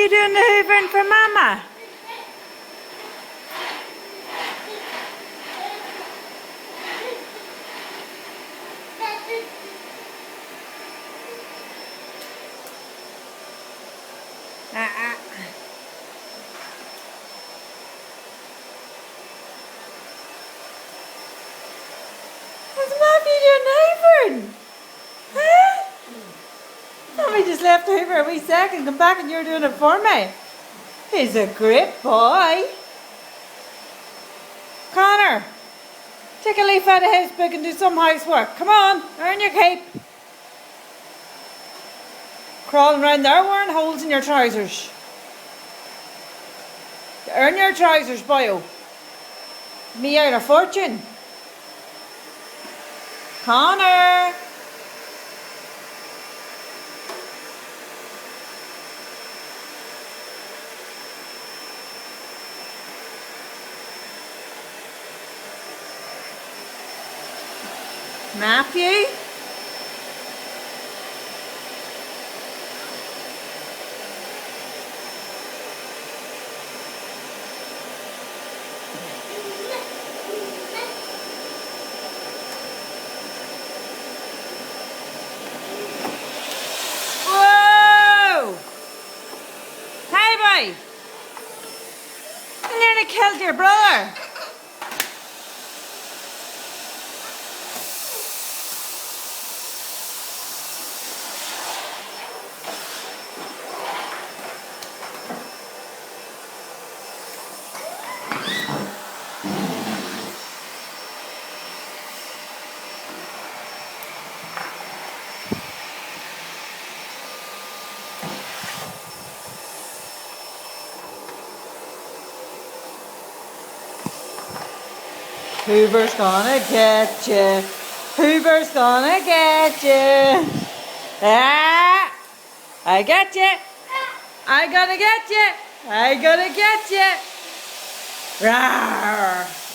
you doing the hoovering for Mama? What's Mommy doing hoovering? Huh? Mommy just left the hoover a wee second, come back and you're doing it for me. He's a great boy. Connor, take a leaf out of his book and do some housework. Come on, earn your keep. Crawling around there wearing holes in your trousers. Earn your trousers, boyo. Me out a fortune. Connor. Matthew? Whoa! Hey, boy! You nearly killed your brother. Hoover's gonna get you. Hoover's gonna get you. Ah! I got you. I gonna get you. I gonna get you. Rawr!